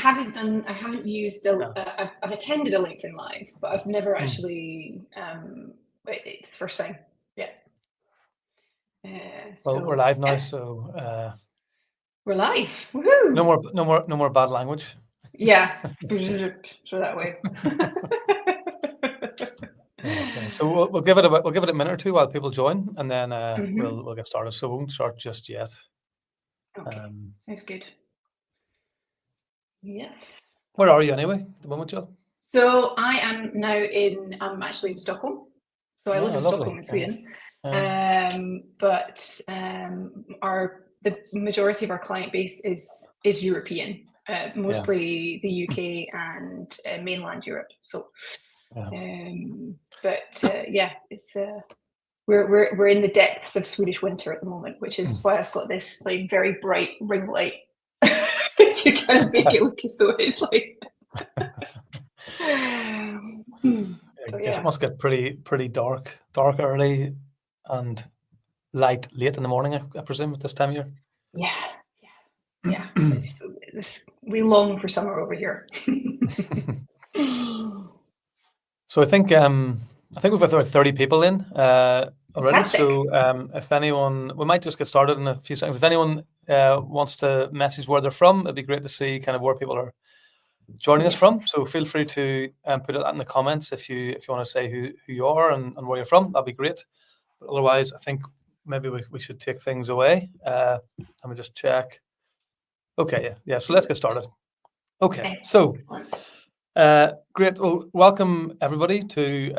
I haven't used I've attended a LinkedIn Live, but I've never actually. It's the first time. Yeah. Well, we're live now, yeah. so We're live. Woohoo! no more bad language. Yeah. So that way. Okay. So we'll give it a minute or two while people join, and then we'll get started. So we won't start just yet. Okay. That's good. Yes. Where are you anyway at the moment, Jill? So I am now I'm actually in Stockholm. So I live in lovely. Stockholm in Sweden. But the majority of our client base is European, mostly the UK and mainland Europe. So, it's we're in the depths of Swedish winter at the moment, which is why I've got this like very bright ring light to kind of make it look as though it's like. I guess it must get pretty dark early and light late in the morning, I presume, at this time of year. Yeah. We long for summer over here. So I think we've got about 30 people in already. Fantastic. So if anyone, we might just get started in a few seconds. If anyone wants to message where they're from, it'd be great to see kind of where people are joining us from. So feel free to put it in the comments if you want to say who you are and where you're from. That'd be great. But otherwise, I think maybe we should take things away. Let me just check. Okay, yeah. So let's get started. Okay, so great. Well, welcome everybody to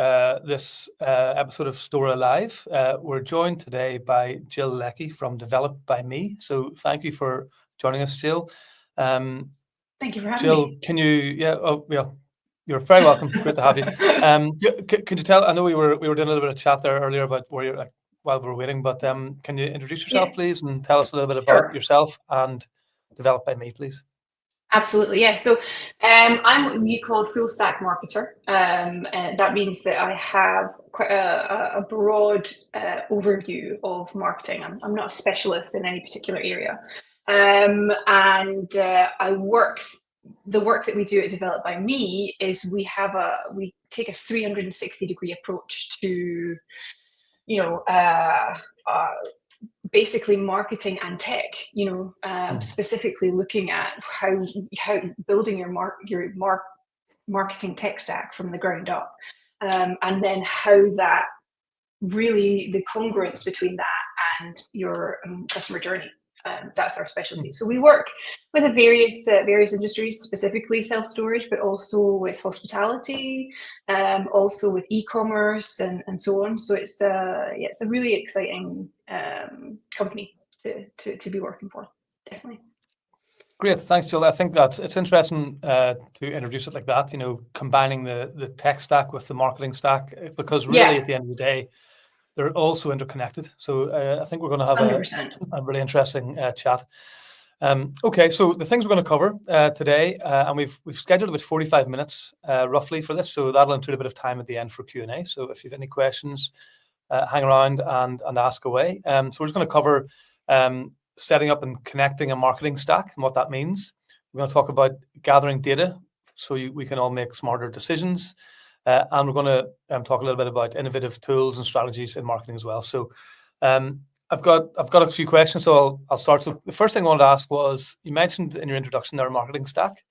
this episode of Stora Live. We're joined today by Jill Leckie from Developed by Me. So thank you for joining us, Jill. Thank you for having Jill, me. can you? Yeah. Oh, yeah. You're very welcome. Great to have you. Can you tell? I know we were doing a little bit of chat there earlier about where you're while we were waiting, but can you introduce yourself, please, and tell us a little bit about yourself and Developed by Me, please? Absolutely, yeah. So I'm what you call a full stack marketer. And that means that I have quite a broad overview of marketing. I'm not a specialist in any particular area. The work that we do at Developed by Me is we take a 360-degree approach to, basically marketing and tech, specifically looking at how building your marketing tech stack from the ground up, and then how that really the congruence between that and your customer journey. That's our specialty. So we work with various industries, specifically self-storage, but also with hospitality, also with e-commerce and so on. So it's a really exciting company to be working for, definitely. Great, thanks, Jill. I think it's interesting to introduce it like that. Combining the tech stack with the marketing stack, because really at the end of the day, they're also interconnected. So I think we're going to have a really interesting chat. Okay, so the things we're going to cover today, and we've scheduled about 45 minutes roughly for this, so that'll include a bit of time at the end for Q&A. So if you have any questions, hang around and ask away. So we're just going to cover setting up and connecting a marketing stack and what that means. We're going to talk about gathering data so we can all make smarter decisions. And we're going to talk a little bit about innovative tools and strategies in marketing as well. So I've got a few questions, so I'll start. So the first thing I wanted to ask was, you mentioned in your introduction there a marketing stack.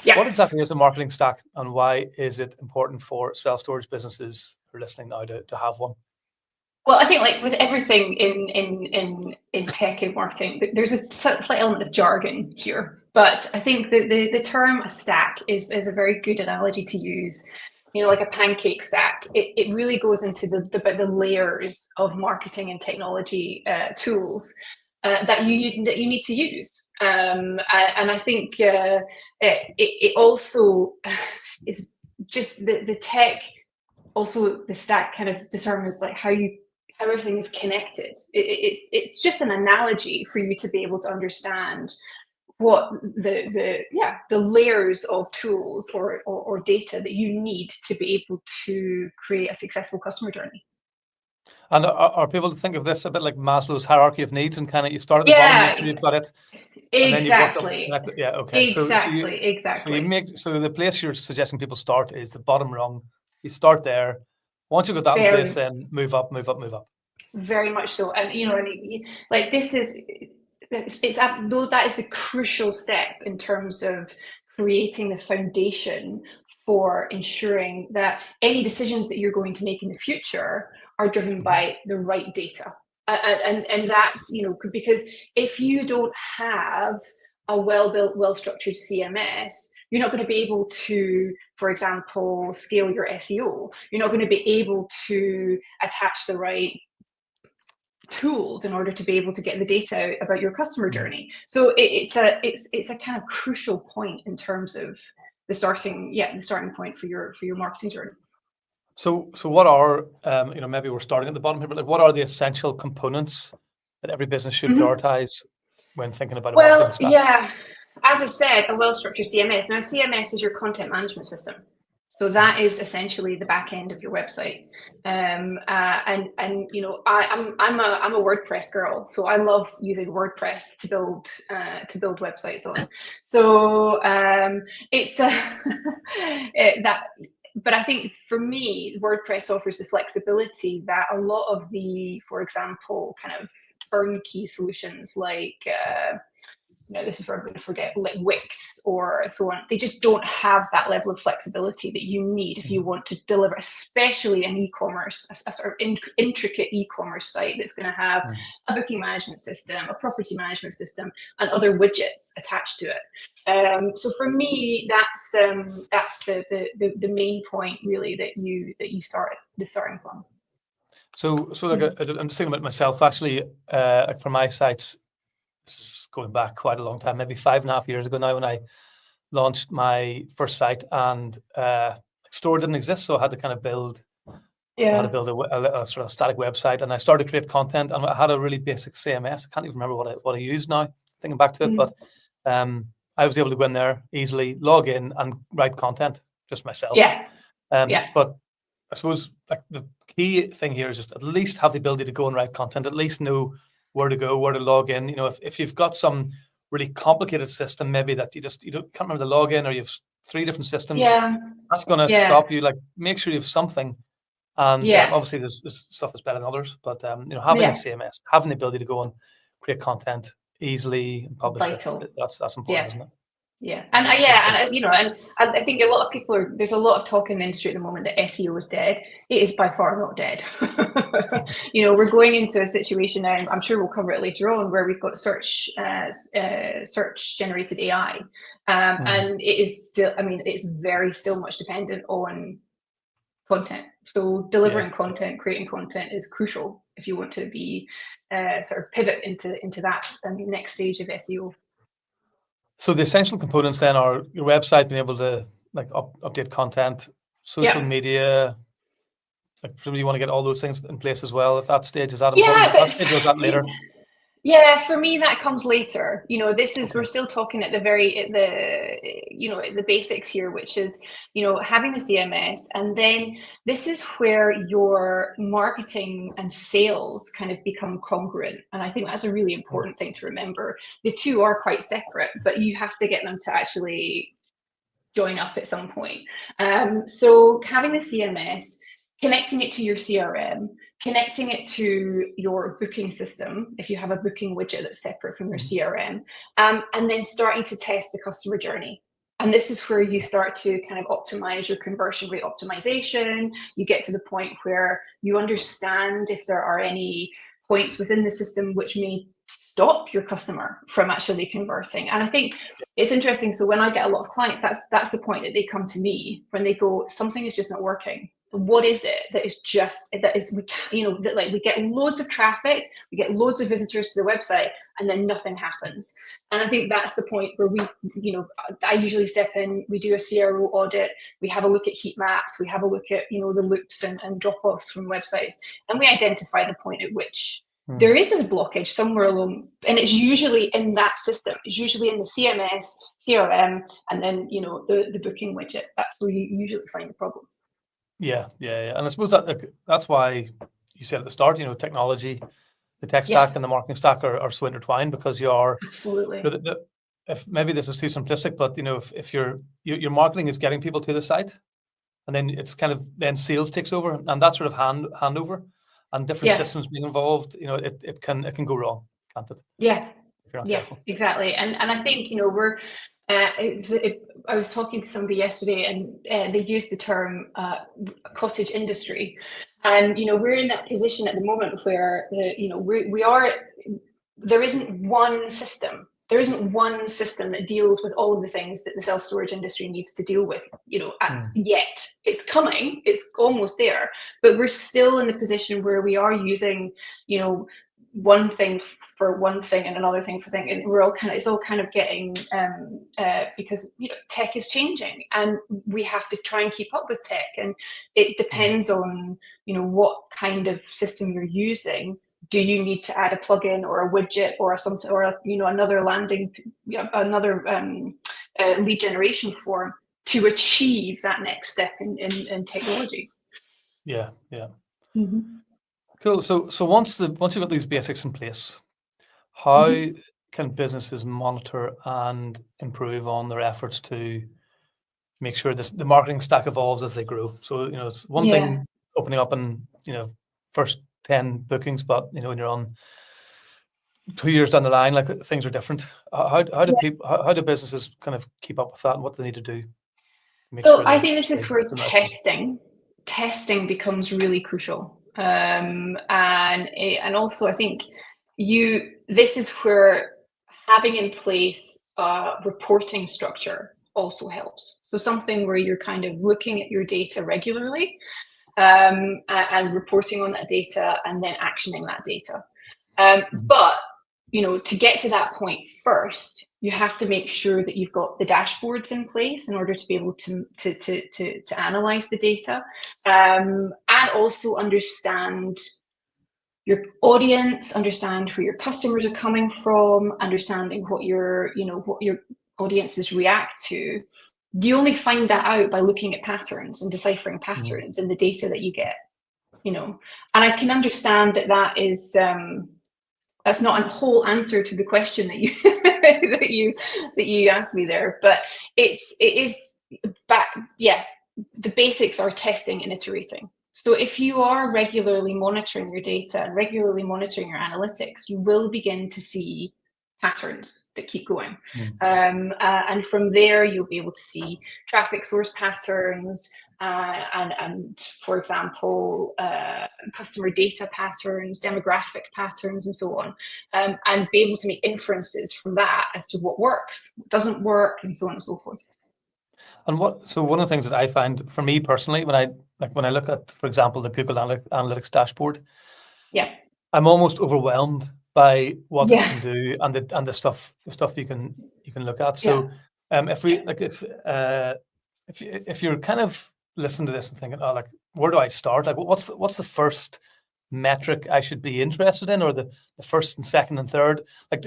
Yeah. What exactly is a marketing stack, and why is it important for self-storage businesses who are listening now to have one? Well, I think like with everything in tech and marketing, there's a slight element of jargon here. But I think the term a stack is a very good analogy to use. Like a pancake stack, it really goes into the layers of marketing and technology tools that you need to use. And I think it also is just the tech. Also, the stack kind of determines like how everything is connected. It's just an analogy for you to be able to understand what the layers of tools or data that you need to be able to create a successful customer journey. And are people to think of this a bit like Maslow's hierarchy of needs, and kind of you start at the bottom, make sure you've got it, and then you work up exactly. connect it. Yeah, okay. Exactly. So the place you're suggesting people start is the bottom rung. You start there. Once you've got that in place, Very, then move up, move up, move up. very much so. And like this is though that is the crucial step in terms of creating the foundation for ensuring that any decisions that you're going to make in the future are driven by the right data. And that's, because if you don't have a well-built, well-structured CMS, you're not going to be able to, for example, scale your SEO. You're not going to be able to attach the right tools in order to be able to get the data out about your customer journey. So it's a kind of crucial point in terms of the starting point for your marketing journey. So what are maybe we're starting at the bottom here, but like what are the essential components that every business should prioritize when thinking about a marketing stack? Yeah, as I said, a well-structured CMS. Now, CMS is your content management system. So that is essentially the back end of your website. I'm a WordPress girl, so I love using WordPress to build websites on. So it's that. But I think for me, WordPress offers the flexibility that a lot of the, for example, kind of turnkey solutions like this is where I'm going to forget, like Wix or so on, they just don't have that level of flexibility that you need if you want to deliver, especially an e-commerce, a sort of intricate e-commerce site that's going to have a booking management system, a property management system, and other widgets attached to it. So for me, that's the main point really that you start the starting from. So like I'm just thinking about myself actually. Like for my sites, this is going back quite a long time, maybe 5.5 years ago now, when I launched my first site, and store didn't exist, so I had to kind of build. I had to build a sort of static website, and I started to create content, and I had a really basic CMS. I can't even remember what I used now, thinking back to it, but I was able to go in there easily, log in, and write content just myself. But I suppose like the key thing here is just at least have the ability to go and write content, at least know where to go, where to log in. If you've got some really complicated system, maybe that you can't remember the login, or you have 3 different systems, that's going to stop you. Like, make sure you have something. And obviously there's stuff that's better than others, but having a CMS, having the ability to go and create content easily and publish it, that's important, isn't it? Yeah, and I think a lot of people there's a lot of talk in the industry at the moment that SEO is dead. It is by far not dead. We're going into a situation now, I'm sure we'll cover it later on, where we've got search generated AI, and it is still, it's very still much dependent on content. So delivering content, creating content is crucial if you want to be sort of pivot into that next stage of SEO. So the essential components then are your website, being able to like update content, social media. Like, presumably you want to get all those things in place as well at that stage. Is that important at that stage, or is that later? Yeah, for me that comes later. This is we're still talking at the basics here, which is having the CMS, and then this is where your marketing and sales kind of become congruent. And I think that's a really important thing to remember. The two are quite separate, but you have to get them to actually join up at some point. So having the CMS, connecting it to your CRM, connecting it to your booking system, if you have a booking widget that's separate from your CRM, and then starting to test the customer journey. And this is where you start to kind of optimize your conversion rate optimization. You get to the point where you understand if there are any points within the system which may stop your customer from actually converting. And I think it's interesting. So when I get a lot of clients, that's the point that they come to me when they go, something is just not working. What is it that we get loads of traffic, we get loads of visitors to the website, and then nothing happens. And I think that's the point where I usually step in, we do a CRO audit, we have a look at heat maps, we have a look at, the loops and drop-offs from websites, and we identify the point at which there is this blockage somewhere along, and it's usually in that system. It's usually in the CMS, CRM, and then, the booking widget. That's where you usually find the problem. Yeah. And I suppose that's why you said at the start, technology, the tech Yeah. stack and the marketing stack are so intertwined, because you are Absolutely. if maybe this is too simplistic, but if your marketing is getting people to the site, and then it's kind of then sales takes over, and that sort of handover and different systems being involved, it can go wrong, can't it? Yeah. If you're not Yeah, careful. exactly. And I think, we're I was talking to somebody yesterday, and they used the term cottage industry, and we're in that position at the moment where we are. There isn't one system. There isn't one system that deals with all of the things that the self-storage industry needs to deal with. Yet it's coming. It's almost there, but we're still in the position where we are using, one thing for one thing and another thing for thing, and it's all kind of getting because tech is changing, and we have to try and keep up with tech, and it depends on what kind of system you're using. Do you need to add a plugin or a widget or something, or another lead generation form to achieve that next step in technology? Yeah. Cool. So once you've got these basics in place, how can businesses monitor and improve on their efforts to make sure the marketing stack evolves as they grow? So it's one thing opening up and first 10 bookings, but when you're on 2 years down the line, like, things are different. How do businesses kind of keep up with that, and what do they need to do to make So sure I think this is where testing becomes really crucial. And also I think this is where having in place a reporting structure also helps. So something where you're kind of looking at your data regularly, and reporting on that data, and then actioning that data. But to get to that point first, you have to make sure that you've got the dashboards in place in order to be able to analyze the data, and also understand your audience, understand where your customers are coming from, understanding what your audiences react to. You only find that out by looking at patterns and deciphering patterns in the data that you get. And I can understand that is that's not a whole answer to the question that you that you asked me there, but it is back. Yeah, the basics are testing and iterating. So if you are regularly monitoring your data and regularly monitoring your analytics, you will begin to see patterns that keep going. And from there, you'll be able to see traffic source patterns, and for example, customer data patterns, demographic patterns, and so on, and be able to make inferences from that as to what works, what doesn't work, and so on and so forth. And so one of the things that I find, for me personally, when I look at, for example, the Google Analytics dashboard, I'm almost overwhelmed by what it can do, and the stuff you can look at. So if you're kind of listening to this and thinking, oh, like, where do I start? Like, what's the first metric I should be interested in, or the first and second and third? Like,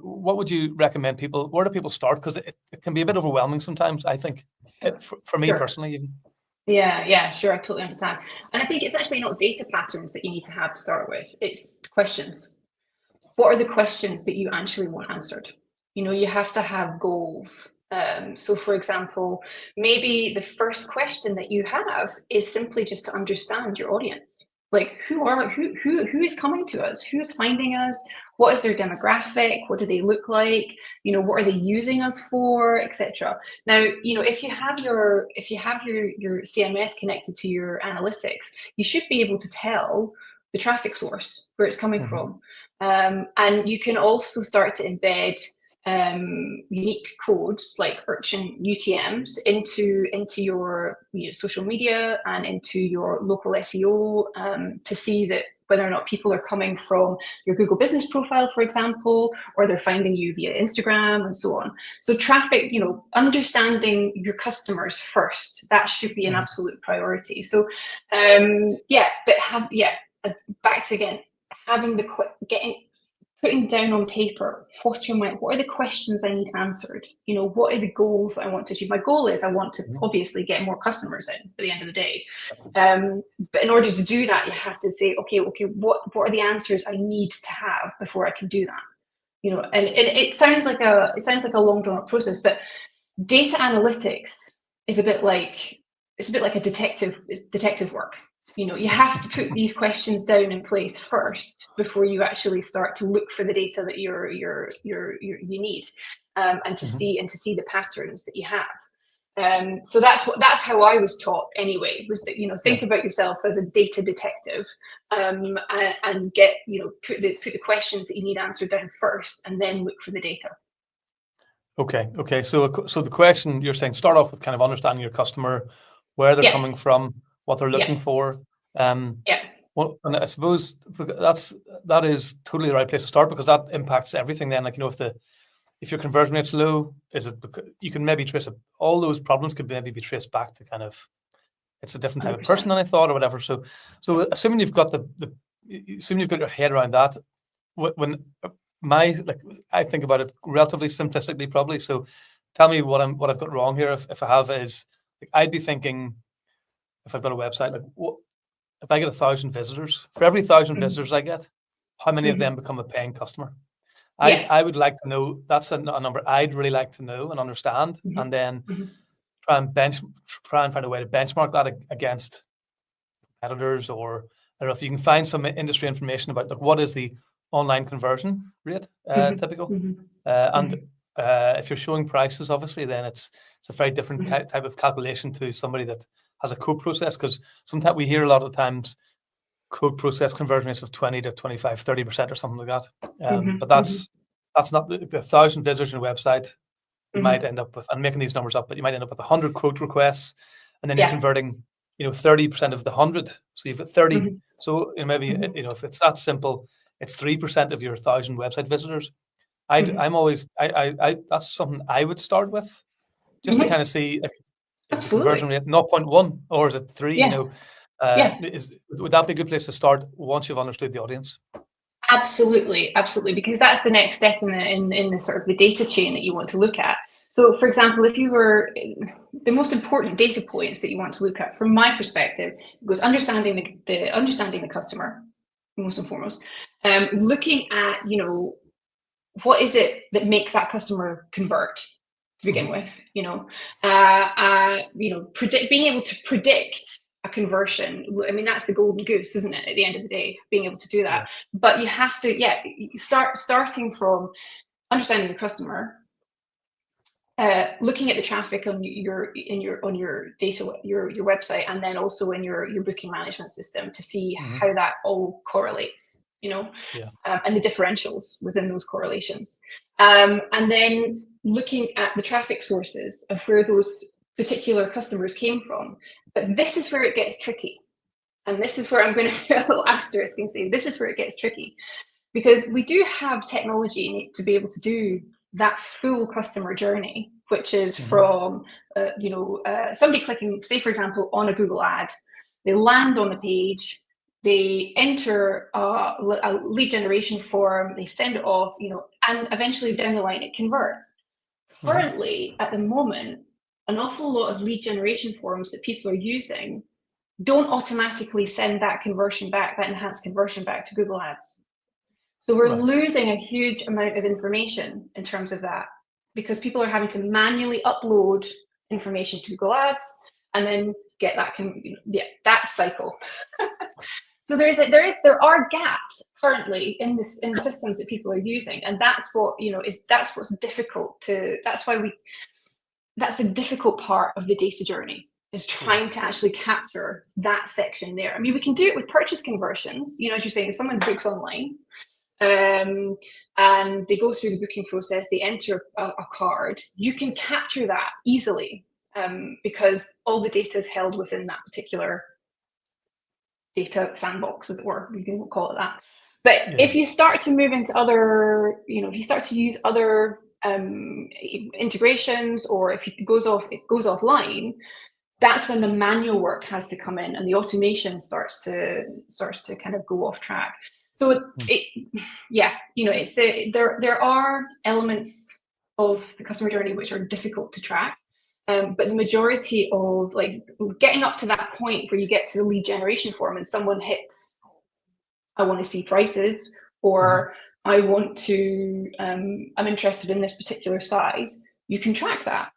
what would you recommend people? Where do people start? Because it can be a bit overwhelming sometimes, I think, for me personally even. Yeah, sure, I totally understand. And I think it's actually not data patterns that you need to have to start with. It's questions. What are the questions that you actually want answered? You have to have goals. So for example, maybe the first question that you have is simply just to understand your audience. Like, who is coming to us? Who is finding us? What is their demographic? What do they look like? What are they using us for, etc. Now, if you have your CMS connected to your analytics, you should be able to tell the traffic source where it's coming from, and you can also start to embed unique codes like Urchin UTMs into your social media and into your local SEO, to see that whether or not people are coming from your Google business profile, for example, or they're finding you via Instagram and so on. So traffic, understanding your customers first, that should be an absolute priority. So back to again, putting down on paper what are the questions I need answered. What are the goals that I want to achieve? My goal is I want to obviously get more customers in at the end of the day. But in order to do that, you have to say, okay, what are the answers I need to have before I can do that? And it sounds like a long drawn out process, but data analytics is a bit like a detective work. You have to put these questions down in place first before you actually start to look for the data that you need, and to see the patterns that you have. So that's how I was taught anyway. Was that think about yourself as a data detective, and get put the questions that you need answered down first, and then look for the data. Okay. So the question you're saying, start off with kind of understanding your customer, where they're coming from, what they're looking for. Well, and I suppose that is totally the right place to start, because that impacts everything. Then, like if your conversion rate's low, is it because you can maybe trace it? All those problems could maybe be traced back to kind of it's a different type 100%. of person than I thought, or whatever. So assuming you've got assuming you've got your head around that, when I think about it relatively simplistically, probably. So tell me what I've got wrong here. If I have, is I'd be thinking, if I've got a website, if I get 1,000 visitors, for every 1,000 visitors I get, how many of them become a paying customer? I would like to know. That's a number I'd really like to know and understand, and then try and find a way to benchmark that against competitors, or I don't know if you can find some industry information about what is the online conversion rate typical, and if you're showing prices, obviously, then it's a very different type of calculation to somebody that has a code process, because sometimes we hear a lot of the times code process conversion rates of 20 to 25, 30% or something like that. But that's not the 1,000 visitors on your website. You might end up with, I'm making these numbers up, but you might end up with 100 quote requests, and then you're converting 30% of the 100. So you've got 30. So maybe if it's that simple, it's 3% of your 1,000 website visitors. I'm always that's something I would start with, just to kind of see is the conversion rate 0.1 or is it 3? Would that be a good place to start once you've understood the audience? Absolutely, because that's the next step in the sort of the data chain that you want to look at. So, for example, if you were the most important data points that you want to look at, from my perspective, goes understanding the customer, most and foremost, looking at what is it that makes that customer convert to begin with, being able to predict a conversion. I mean, that's the golden goose, isn't it? At the end of the day, being able to do that. But you have to, starting from understanding the customer, looking at the traffic on your data, your website, and then also in your booking management system to see how that all correlates, and the differentials within those correlations, and then looking at the traffic sources of where those particular customers came from. But this is where it gets tricky, and this is where I'm going to put a little asterisk and say this is where it gets tricky, because we do have technology to be able to do that full customer journey, which is from somebody clicking, say for example, on a Google ad, they land on the page, they enter a lead generation form, they send it off, and eventually down the line it converts. Currently, at the moment, an awful lot of lead generation forms that people are using don't automatically send that enhanced conversion back to Google Ads. So we're losing a huge amount of information in terms of that, because people are having to manually upload information to Google Ads and then get that cycle. So there are gaps currently in the systems that people are using, and that's what's difficult to. That's the difficult part of the data journey, is trying to actually capture that section there. I mean, we can do it with purchase conversions. As you're saying, if someone books online, and they go through the booking process, they enter a card, you can capture that easily, because all the data is held within that particular data sandbox, as it were. We can call it that. But if you start to move into other, if you start to use other integrations, or if it goes offline, that's when the manual work has to come in and the automation starts to kind of go off track. So yeah, it's there are elements of the customer journey which are difficult to track, but the majority of like getting up to that point where you get to the lead generation form and someone hits, I want to see prices, or I want to, I'm interested in this particular size, you can track that.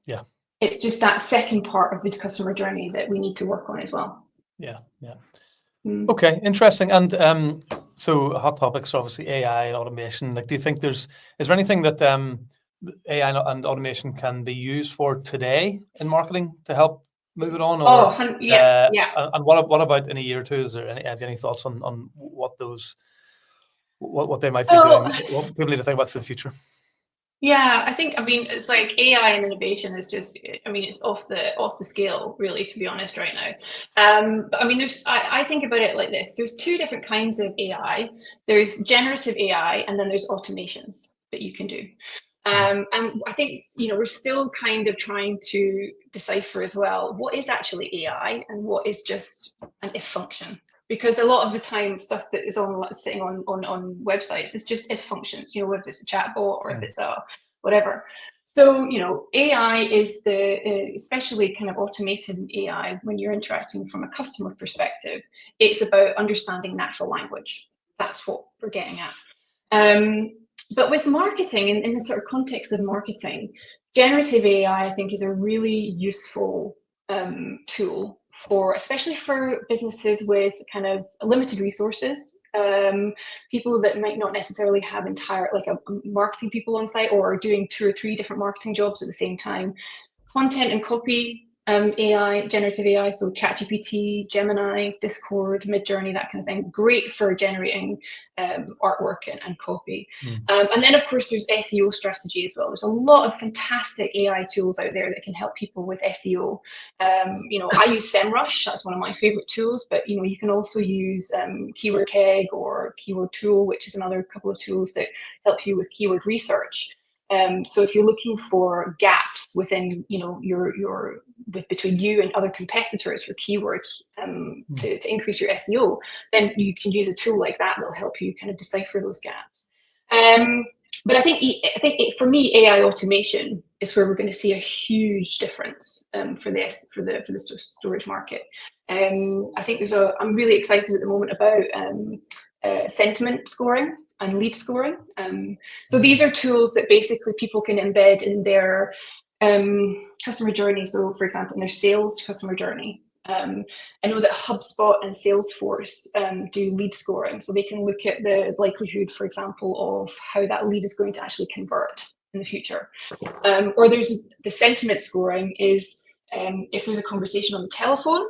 Yeah. It's just that second part of the customer journey that we need to work on as well. Yeah. Okay, interesting. And so hot topics are obviously AI and automation. Like, do you think is there anything that AI and automation can be used for today in marketing to help move it on? Or, yeah. And what about in a year or two? Is there any thoughts on what they might be doing? What people need to think about for the future? Yeah, I mean, it's like AI and innovation is just, I mean, it's off the scale, really, to be honest, right now. But I mean, I think about it like this. There's two different kinds of AI. There's generative AI, and then there's automations that you can do. And I think, we're still kind of trying to decipher as well, what is actually AI and what is just an if function. Because a lot of the time, stuff that is sitting on websites is just if functions, whether it's a chatbot or if it's a whatever. So, AI is especially kind of automated AI, when you're interacting from a customer perspective, it's about understanding natural language. That's what we're getting at. But with marketing, in the sort of context of marketing, generative AI, I think, is a really useful tool especially for businesses with kind of limited resources, people that might not necessarily have marketing people on site, or are doing 2 or 3 different marketing jobs at the same time. Content and copy AI, generative AI, so ChatGPT, Gemini, Discord, Midjourney, that kind of thing. Great for generating artwork and copy. And then, of course, there's SEO strategy as well. There's a lot of fantastic AI tools out there that can help people with SEO. I use SEMrush. That's one of my favorite tools, but you can also use Keyword Keg or Keyword Tool, which is another couple of tools that help you with keyword research. So if you're looking for gaps within, between you and other competitors for keywords to increase your SEO, then you can use a tool like that will help you kind of decipher those gaps. But I think for me, AI automation is where we're going to see a huge difference for the storage market. I think I'm really excited at the moment about sentiment scoring and lead scoring. So these are tools that basically people can embed in their customer journey. So, for example, in their sales customer journey, I know that HubSpot and Salesforce do lead scoring, so they can look at the likelihood, for example, of how that lead is going to actually convert in the future. Or there's the sentiment scoring is if there's a conversation on the telephone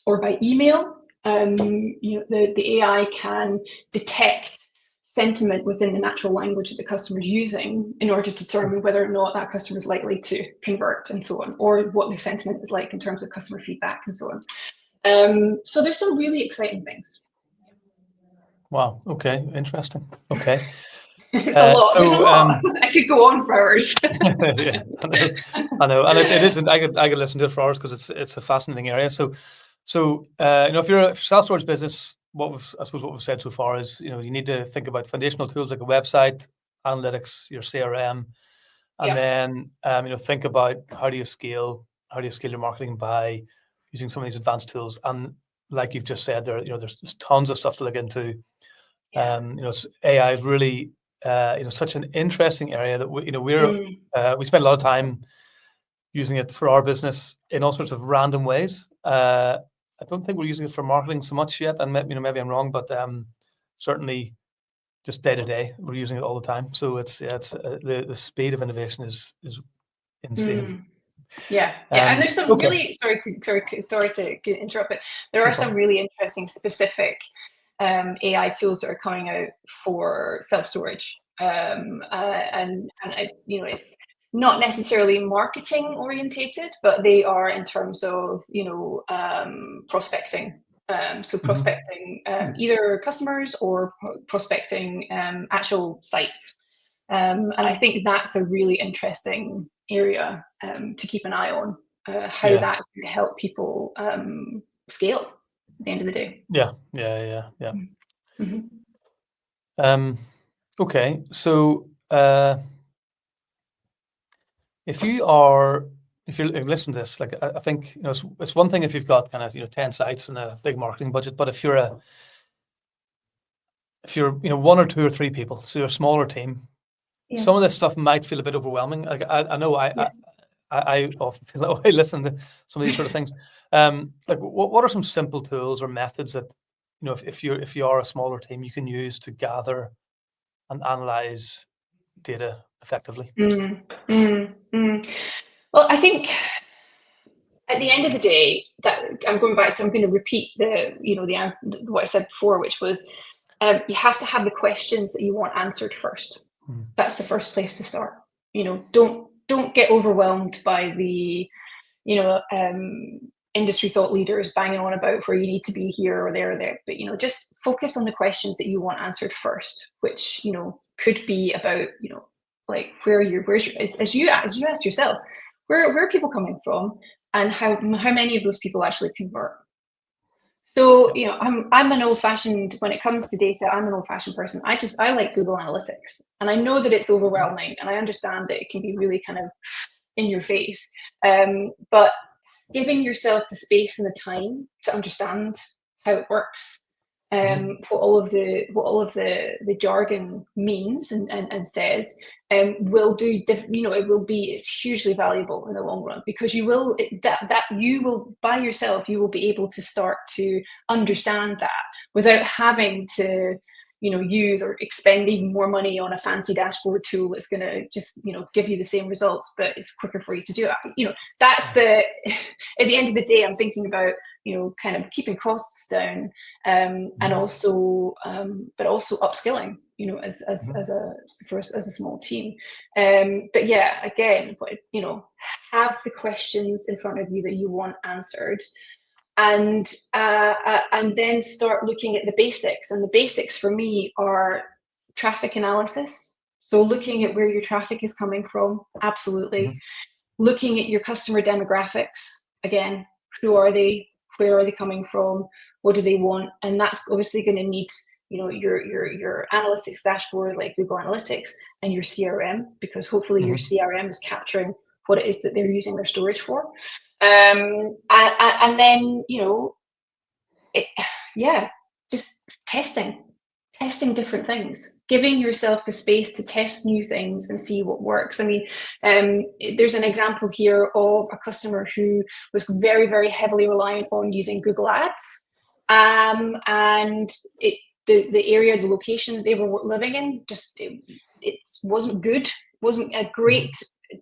or by email, the AI can detect sentiment within the natural language that the customer is using in order to determine whether or not that customer is likely to convert and so on, or what the sentiment is like in terms of customer feedback and so on. So there's some really exciting things. Wow. Okay. Interesting. Okay. It's a lot. There's a lot. I could go on for hours. Yeah, I know, and it isn't. I could listen to it for hours because it's a fascinating area. So if you're a self-storage business, I suppose what we've said so far is, you need to think about foundational tools like a website, analytics, your CRM, and then think about how do you scale your marketing by using some of these advanced tools. And like you've just said, there's tons of stuff to look into. AI is really such an interesting area that we spend a lot of time using it for our business in all sorts of random ways. I don't think we're using it for marketing so much yet, and maybe I'm wrong, but certainly just day to day we're using it all the time. So it's the speed of innovation is insane. And there's some really sorry to interrupt, but there are some really interesting specific AI tools that are coming out for self-storage, and it's not necessarily marketing orientated, but they are in terms of prospecting. So prospecting either customers or prospecting actual sites, and I think that's a really interesting area to keep an eye on, how that's going to help people scale at the end of the day. Yeah. Okay, so if you're listening to this, like I think it's one thing if you've got kind of 10 sites and a big marketing budget, but if you're one or two or three people, so you're a smaller team, some of this stuff might feel a bit overwhelming. Like I know I often feel that way listening to some of these sort of things. Like what are some simple tools or methods that if you are a smaller team, you can use to gather and analyze data effectively? Well, I think at the end of the day, that I'm going to repeat what I said before, which was you have to have the questions that you want answered first. That's the first place to start. Don't get overwhelmed by the industry thought leaders banging on about where you need to be here or there, but just focus on the questions that you want answered first, which could be about like as you asked yourself, where are people coming from, and how many of those people actually convert. So I'm an old-fashioned, when it comes to data, I'm an old-fashioned person. I like Google Analytics, and I know that it's overwhelming, and I understand that it can be really kind of in your face, but giving yourself the space and the time to understand how it works, what all of the jargon means and says, it's hugely valuable in the long run, because you will by yourself, you will be able to start to understand that without having to use or expend even more money on a fancy dashboard tool that's going to just give you the same results, but it's quicker for you to do it. That's at the end of the day, I'm thinking about kind of keeping costs down, and also but also upskilling as a small team. But yeah, again, have the questions in front of you that you want answered, and then start looking at the basics. And the basics for me are traffic analysis. So looking at where your traffic is coming from, absolutely. Looking at your customer demographics, again, who are they? Where are they coming from? What do they want? And that's obviously going to need your analytics dashboard like Google Analytics, and your CRM, because hopefully your CRM is capturing what it is that they're using their storage for. And then just testing different things, giving yourself the space to test new things and see what works. I mean, there's an example here of a customer who was very, very heavily reliant on using Google Ads, and the area, the location they were living in, just it wasn't good, wasn't a great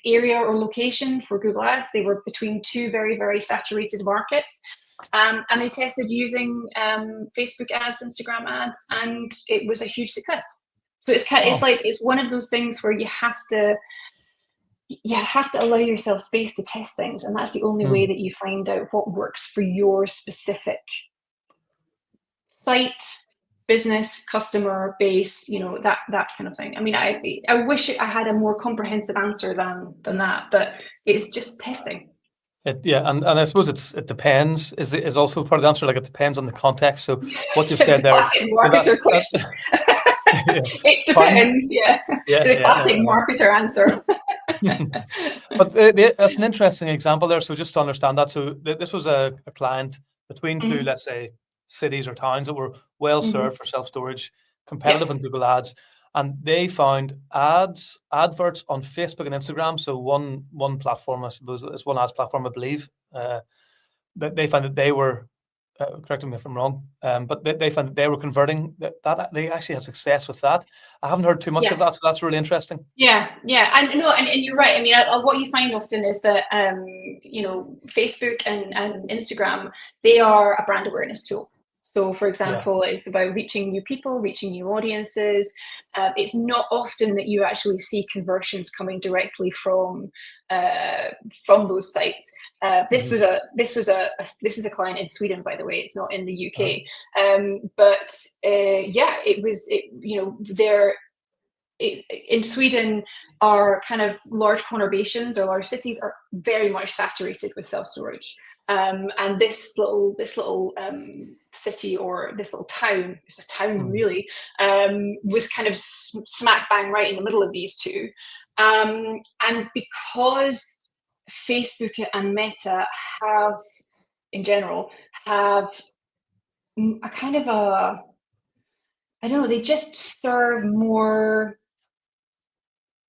area or location for Google Ads. They were between two very, very saturated markets. And they tested using Facebook ads, Instagram ads, and it was a huge success. So it's one of those things where you have to allow yourself space to test things, and that's the only way that you find out what works for your specific site, business, customer base, that kind of thing. I mean, I wish I had a more comprehensive answer than that, but it's just testing. And I suppose it depends is also part of the answer. Like, it depends on the context. So what you've said there, classic marketer question. It depends. The classic marketer answer. But that's an interesting example there. So just to understand that, so this was a client between two, let's say, cities or towns that were well served for self-storage, competitive in Google Ads. And they found adverts on Facebook and Instagram. So one platform, I suppose, it's one ads platform, I believe. That they found that they were, correct me if I'm wrong, but they found that they were converting. That they actually had success with that. I haven't heard too much of that, so that's really interesting. And you're right. I mean, what you find often is that Facebook and Instagram, they are a brand awareness tool. So, for example, it's about reaching new people, reaching new audiences. It's not often that you actually see conversions coming directly from those sites. This is a client in Sweden, by the way. It's not in the UK. In Sweden, our kind of large conurbations or large cities are very much saturated with self-storage. And this little city, or this little town, it's a town really, was kind of smack bang right in the middle of these two. And because Facebook and Meta have, in general, have a kind of a, I don't know, they just serve more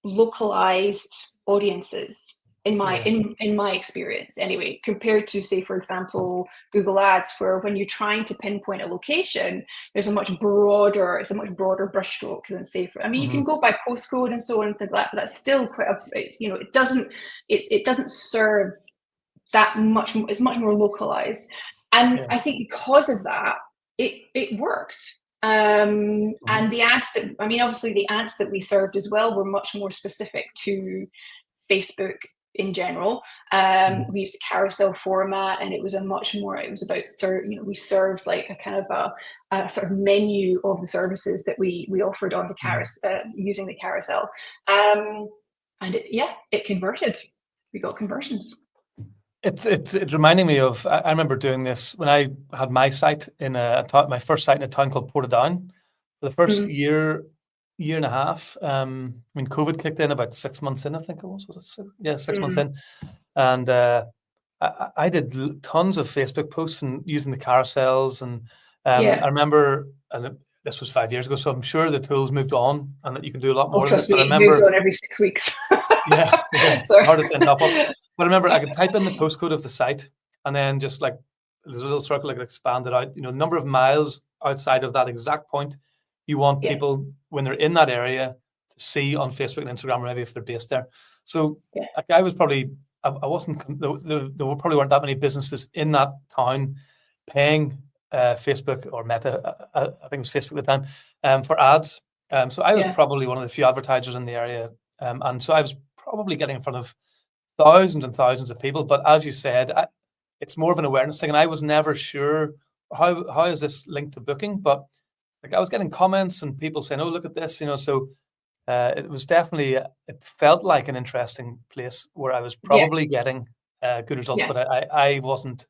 localized audiences in my in my experience anyway, compared to, say, for example, Google Ads, where when you're trying to pinpoint a location, it's a much broader brushstroke than, say, I mean, you can go by postcode and so on and things like that, but that's still quite a, it doesn't serve that much. It's much more localized, and I think because of that, it worked. And the ads that, I mean, obviously the ads that we served as well were much more specific to Facebook in general. We used a carousel format, and it was about we served like a kind of a sort of menu of the services that we offered on the carousel, using the carousel. And it converted. We got conversions. It's reminding me of, I remember doing this when I had my site in my first site in a town called Portadown. For the first year and a half, when COVID kicked in about 6 months in, I think it was it? 6 months in. And I did tons of Facebook posts and using the carousels. And I remember, and this was 5 years ago, so I'm sure the tools moved on and that you can do a lot more. Trust me, it moves on every 6 weeks. Hard to set up. But I remember I could type in the postcode of the site, and then just like there's a little circle I could expand it out. The number of miles outside of that exact point you want people, when they're in that area, to see on Facebook and Instagram, or maybe if they're based there. So like, I was probably, I wasn't, there probably weren't that many businesses in that town paying Facebook or Meta, I think it was Facebook at the time, for ads. So I was probably one of the few advertisers in the area. And so I was probably getting in front of thousands and thousands of people. But as you said, it's more of an awareness thing. And I was never sure how is this linked to booking. But like, I was getting comments and people saying, "Oh, look at this," So it was definitely, it felt like an interesting place where I was probably getting good results. But I wasn't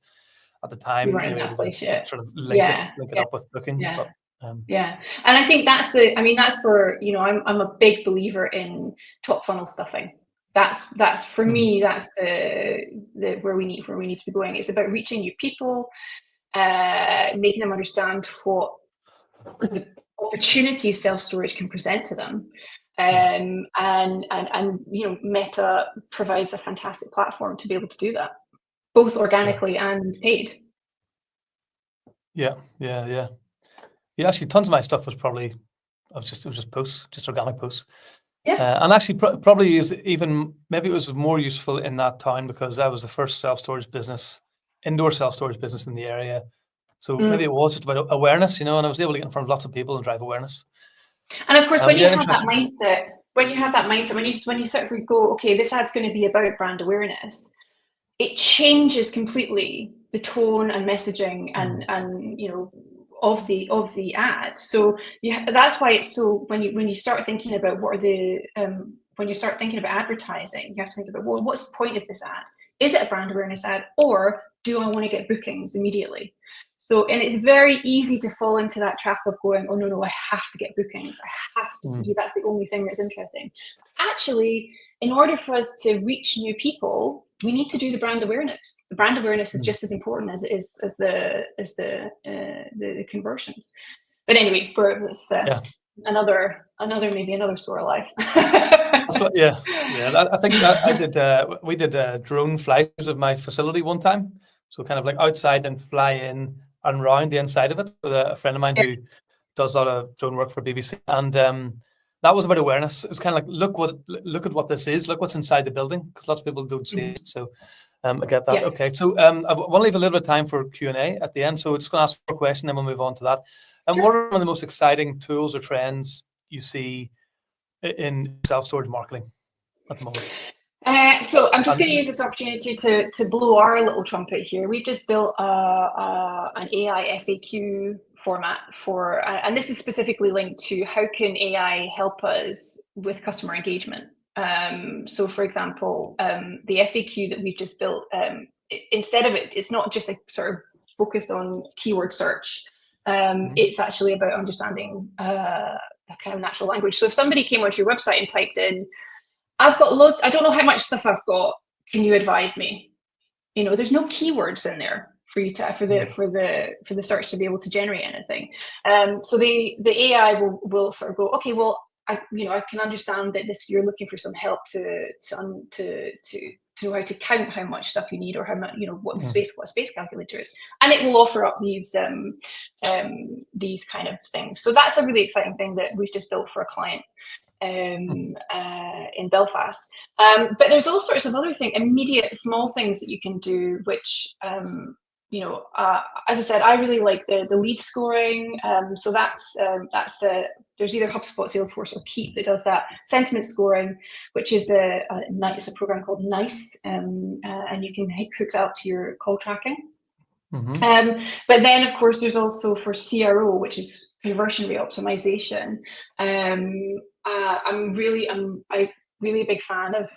at the time able to sort of link it up with bookings. But and I think that's where I'm a big believer in top funnel stuffing. That's for me, that's the where we need to be going. It's about reaching new people, making them understand what the opportunity self-storage can present to them, and Meta provides a fantastic platform to be able to do that, both organically and paid. Actually, tons of my stuff was probably, it was just posts, just organic posts. And actually, probably is even, maybe it was more useful in that town because that was the first indoor self-storage business in the area. So maybe it was just about awareness, and I was able to get in front of lots of people and drive awareness. And of course, when you have that mindset, when you sort of go, okay, this ad's going to be about brand awareness, it changes completely the tone and messaging and of the ad. So that's why it's so, when you start thinking about when you start thinking about advertising, you have to think about, well, what's the point of this ad? Is it a brand awareness ad, or do I want to get bookings immediately? So, and it's very easy to fall into that trap of going, oh no, I have to get bookings. I have to. That's the only thing that's interesting. Actually, in order for us to reach new people, we need to do the brand awareness. The brand awareness is just as important as it is as the conversions. But anyway, it's maybe another sort of life. That's what, I think that we did drone flights of my facility one time. So kind of like outside and fly in and around the inside of it with a friend of mine who does a lot of drone work for BBC. And that was about awareness. It was kind of like, look at what this is. Look what's inside the building, because lots of people don't see it. So I get that. Okay. So I want to leave a little bit of time for Q&A at the end. So we're just going to ask one question, then we'll move on to that. And what are some of the most exciting tools or trends you see in self-storage marketing at the moment? So I'm just going to use this opportunity to blow our little trumpet here. We've just built an AI FAQ format and this is specifically linked to how can AI help us with customer engagement. So for example, the FAQ that we've just built instead of it's not just a sort of focused on keyword search. It's actually about understanding a kind of natural language. So if somebody came onto your website and typed in, I've got loads, I don't know how much stuff I've got, can you advise me? There's no keywords in there for you to for the search to be able to generate anything. So the AI will sort of go, okay, well, I can understand that you're looking for some help to know how to count how much stuff you need, or how much, what a space calculator is, and it will offer up these kind of things. So that's a really exciting thing that we've just built for a client in Belfast. But there's all sorts of other things, immediate small things that you can do, which as I said, I really like the lead scoring. So that's there's either HubSpot, Salesforce, or Keep that does that. Sentiment scoring, which is it's a program called Nice, and you can hook that up to your call tracking. But then, of course, there's also for CRO, which is conversion rate optimization. I'm really a big fan of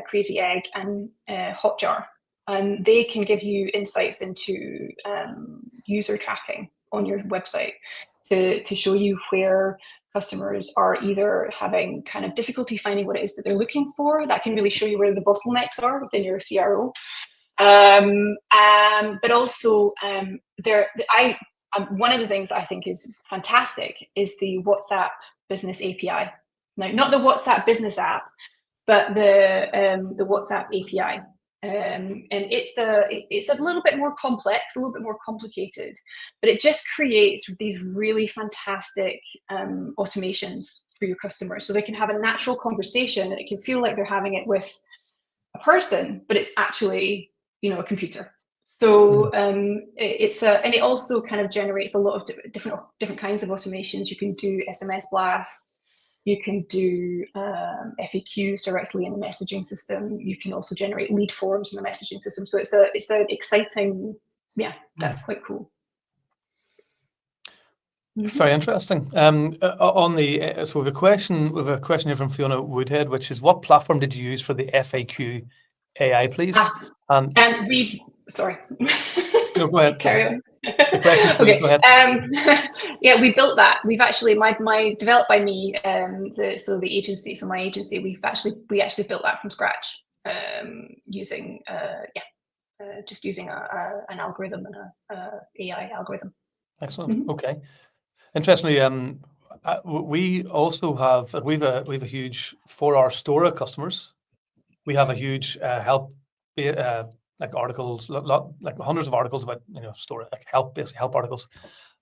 Crazy Egg and Hotjar, and they can give you insights into user tracking on your website to show you where customers are either having kind of difficulty finding what it is that they're looking for. That can really show you where the bottlenecks are within your CRO. But also, one of the things I think is fantastic is the WhatsApp Business API. Now, not the WhatsApp Business app, but the WhatsApp API. And it's a little bit more complex, a little bit more complicated, but it just creates these really fantastic automations for your customers, so they can have a natural conversation, and it can feel like they're having it with a person, but it's actually a computer. So and it also kind of generates a lot of different kinds of automations. You can do SMS blasts. You can do FAQs directly in the messaging system. You can also generate lead forms in the messaging system. So it's an exciting, that's quite cool. Very interesting. On the so we have a question here from Fiona Woodhead, which is, what platform did you use for the FAQ AI, please? And sorry. No, go ahead. Carry on. The question's for you. Go ahead. Yeah, we built that. We've actually my developed by me. The agency. So my agency, we actually built that from scratch, using just using an algorithm and a AI algorithm. Excellent. Okay. Interestingly, we also have a huge, for our Stora customers, we have a huge help, like articles, like hundreds of articles about Stora, like basically help articles,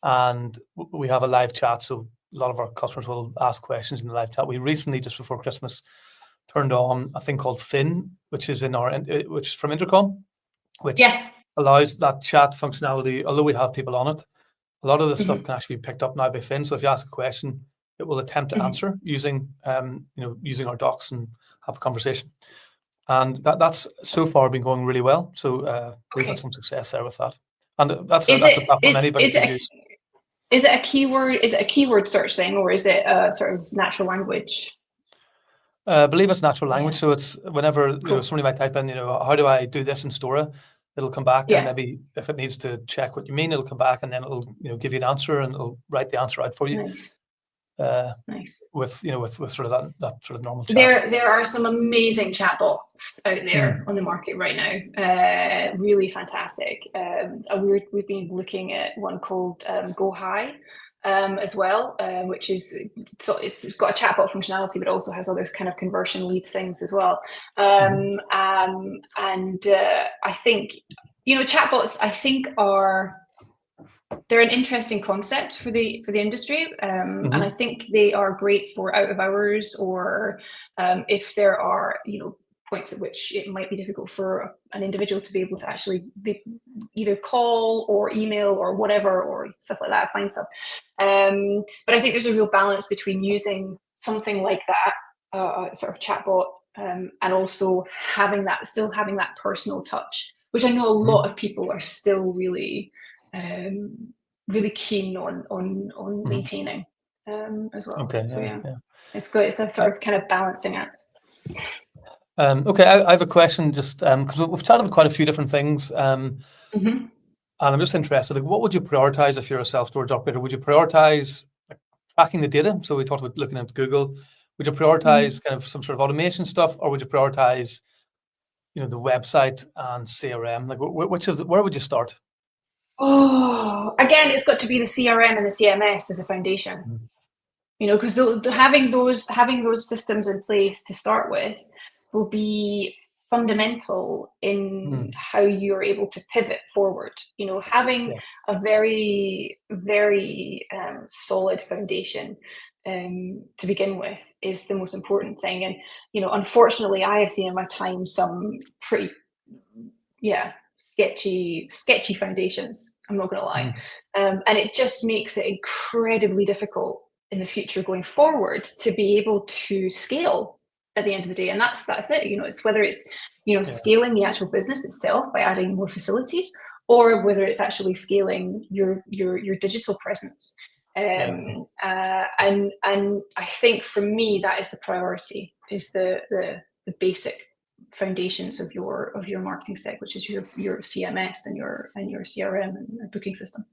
and we have a live chat. So a lot of our customers will ask questions in the live chat. We recently, just before Christmas, turned on a thing called Fin, which is which is from Intercom, which allows that chat functionality. Although we have people on it, a lot of the stuff can actually be picked up now by Fin. So if you ask a question, it will attempt to answer using using our docs and have a conversation. And that's so far been going really well. So we've had some success there with that. And that's a platform anybody can use. Is it a keyword search thing, or is it a sort of natural language? I believe it's natural language. So it's whenever somebody might type in, how do I do this in Stora? It'll come back, and maybe if it needs to check what you mean, it'll come back, and then it'll give you an answer, and it'll write the answer out for you. Nice. Nice. With sort of that sort of normal chat. There are some amazing chatbots out there on the market right now. Really fantastic. We've been looking at one called Go High as well, which is it's got a chatbot functionality, but also has other kind of conversion lead things as well. And I think chatbots, I think they're an interesting concept for the industry, and I think they are great for out of hours, or if there are points at which it might be difficult for an individual to be able to actually either call or email or whatever, or stuff like that, find stuff. But I think there's a real balance between using something like that, sort of chatbot, and also having that personal touch, which I know a lot of people are still really keen on maintaining as well. Okay. So it's good. It's a sort of kind of balancing act. Okay, I have a question just because we've chatted about quite a few different things. And I'm just interested, like, what would you prioritize if you're a self-storage operator? Would you prioritize like, tracking the data? So we talked about looking at Google. Would you prioritize kind of some sort of automation stuff, or would you prioritize, the website and CRM? Like, where would you start? Oh, again, it's got to be the CRM and the CMS as a foundation. Because having those systems in place to start with will be fundamental in how you're able to pivot forward. Having a very, very solid foundation to begin with is the most important thing. And unfortunately, I have seen in my time some pretty sketchy foundations. I'm not going to lie, and it just makes it incredibly difficult in the future going forward to be able to scale at the end of the day. And that's it. It's whether it's scaling the actual business itself by adding more facilities, or whether it's actually scaling your digital presence. And I think for me that is the priority, is the basic foundations of your marketing stack, which is your CMS and your CRM and booking system.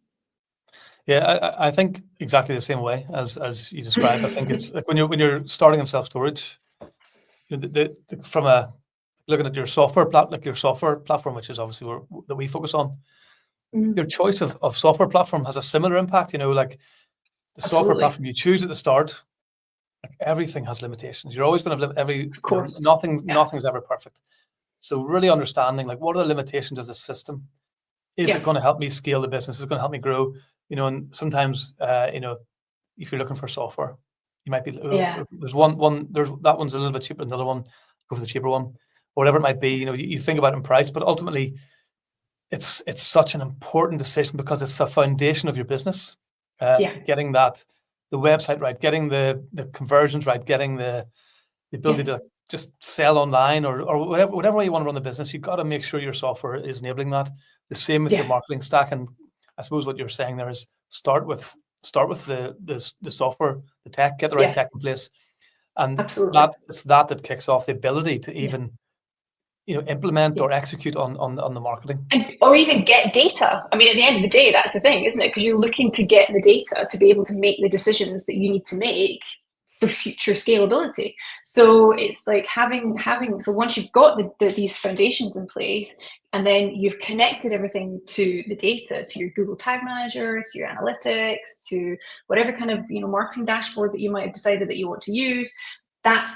Yeah, I think exactly the same way as you described. I think it's like when you're starting in self-storage, from looking at your software platform, which is obviously that we focus on. Your choice of software platform has a similar impact. Like the software platform you choose at the start, like everything has limitations. You're always going to have of course. Nothing's ever perfect. So really understanding like what are the limitations of the system? Is it going to help me scale the business? Is it going to help me grow? And sometimes, if you're looking for software, you might be, there's that one's a little bit cheaper than the other one, go for the cheaper one, or whatever it might be. You think about it in price, but ultimately it's such an important decision because it's the foundation of your business. Getting the website right, getting the conversions right, getting the ability to just sell online or whatever way you want to run the business, you've got to make sure your software is enabling that. The same with your marketing stack. And I suppose what you're saying there is start with the software, the tech, get the right tech in place. And it's that kicks off the ability to even implement or execute on the marketing. Or even get data. I mean, at the end of the day, that's the thing, isn't it? Because you're looking to get the data to be able to make the decisions that you need to make for future scalability. So it's like having so once you've got these foundations in place, and then you've connected everything to the data, to your Google Tag Manager, to your analytics, to whatever kind of marketing dashboard that you might have decided that you want to use. That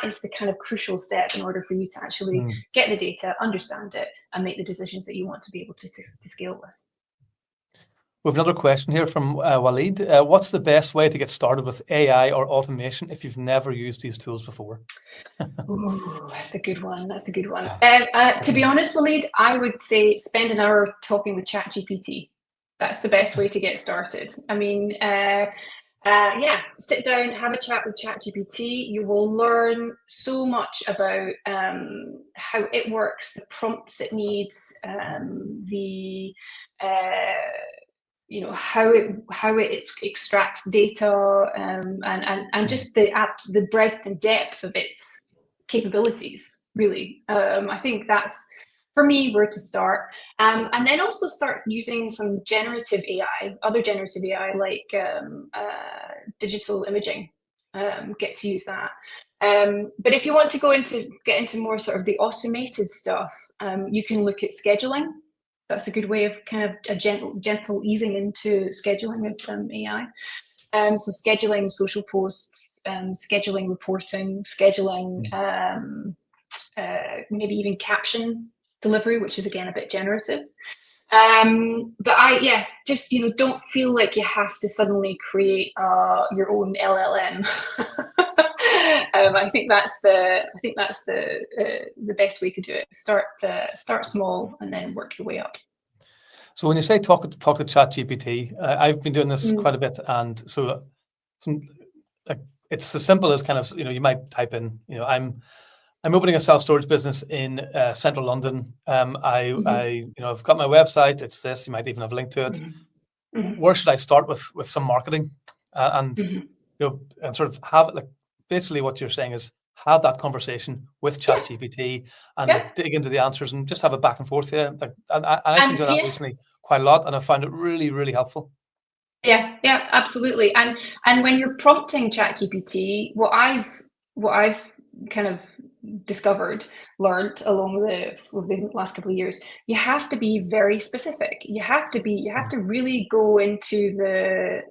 is the kind of crucial step in order for you to actually get the data, understand it, and make the decisions that you want to be able to scale with. We have another question here from Walid. What's the best way to get started with AI or automation if you've never used these tools before? Ooh, that's a good one. To be honest, Walid, I would say spend an hour talking with ChatGPT. That's the best way to get started. I mean, sit down, have a chat with ChatGPT. You will learn so much about how it works, the prompts it needs, how it extracts data, and just the breadth and depth of its capabilities. Really, I think that's, for me, where to start, and then also start using some generative AI, other generative AI like digital imaging. Get to use that. But if you want to get into more sort of the automated stuff, you can look at scheduling. That's a good way of kind of a gentle easing into scheduling of AI. So scheduling social posts, scheduling reporting, scheduling maybe even caption delivery, which is again a bit generative. But just don't feel like you have to suddenly create your own LLM. I think that's the best way to do it. Start small and then work your way up. So when you say talk to ChatGPT, I've been doing this quite a bit, and so it's as simple as kind of you might type in I'm opening a self-storage business in central London. I've got my website. It's this. You might even have a link to it. Where should I start with some marketing and and sort of have basically what you're saying is have that conversation with ChatGPT and dig into the answers and just have a back and forth. Yeah, and I've been doing that recently quite a lot, and I found it really, really helpful. Yeah, absolutely. And when you're prompting ChatGPT, what I've kind of learned along with the last couple of years, you have to be very specific. You have to really go into the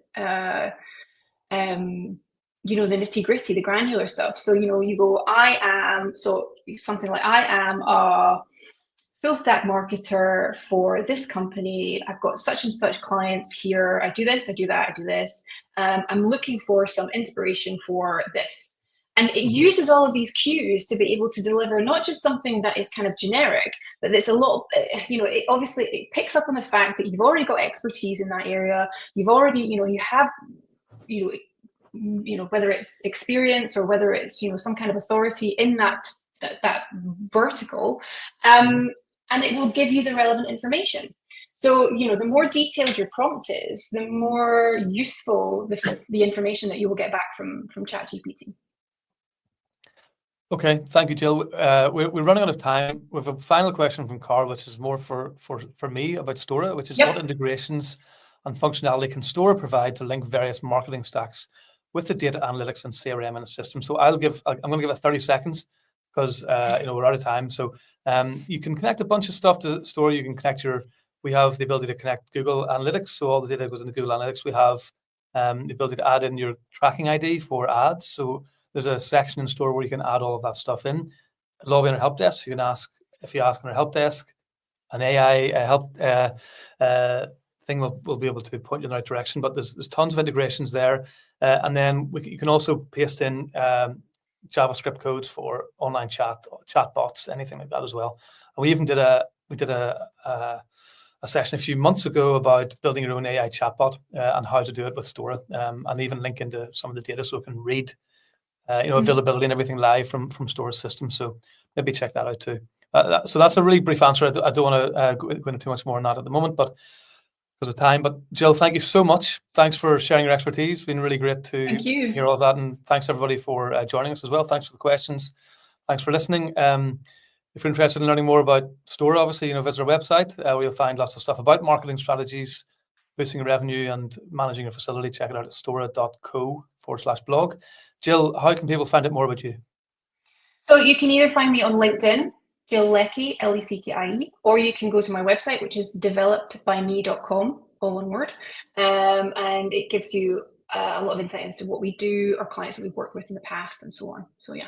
the nitty gritty, the granular stuff. So, you go, something like, I am a full stack marketer for this company. I've got such and such clients here. I do this, I do that, I do this. I'm looking for some inspiration for this. And it uses all of these cues to be able to deliver not just something that is kind of generic, but it's a lot, it picks up on the fact that you've already got expertise in that area. You've already, you have, whether it's experience or whether it's, some kind of authority in that vertical. And it will give you the relevant information. So, the more detailed your prompt is, the more useful the information that you will get back from ChatGPT. Okay, thank you, Jill. We're running out of time. We have a final question from Carl, which is more for me about Stora, which is what integrations and functionality can Stora provide to link various marketing stacks with the data analytics and CRM in a system? So I'm going to give it 30 seconds because we're out of time. So you can connect a bunch of stuff to Stora. You can connect we have the ability to connect Google Analytics, so all the data goes into Google Analytics. We have the ability to add in your tracking ID for ads. So there's a section in Stora where you can add all of that stuff in. It'll all be on our help desk. So you can ask, if you ask on our help desk, an AI help thing will be able to point you in the right direction. But there's tons of integrations there, and then you can also paste in JavaScript codes for online chat bots, anything like that as well. And we even did a session a few months ago about building your own AI chatbot and how to do it with Stora, and even link into some of the data so it can read availability and everything live from Stora's system. So maybe check that out too. So that's a really brief answer. I don't want to go into too much more on that at the moment, but because of time. But Jill, thank you so much. Thanks for sharing your expertise. It's been really great to hear all of that. And thanks everybody for joining us as well. Thanks for the questions. Thanks for listening. If you're interested in learning more about Stora, obviously, visit our website where you'll find lots of stuff about marketing strategies, boosting your revenue and managing your facility. Check it out at stora.co/blog. Jill, how can people find out more about you? So you can either find me on LinkedIn, Jill Leckie, Leckie, or you can go to my website, which is developedbyme.com, all one word, and it gives you a lot of insight into what we do, our clients that we've worked with in the past, and so on. So yeah.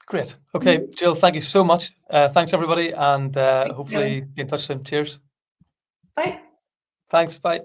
Great. Okay, Jill, thank you so much. Thanks everybody, and hopefully be in touch soon. Cheers. Bye. Thanks. Bye.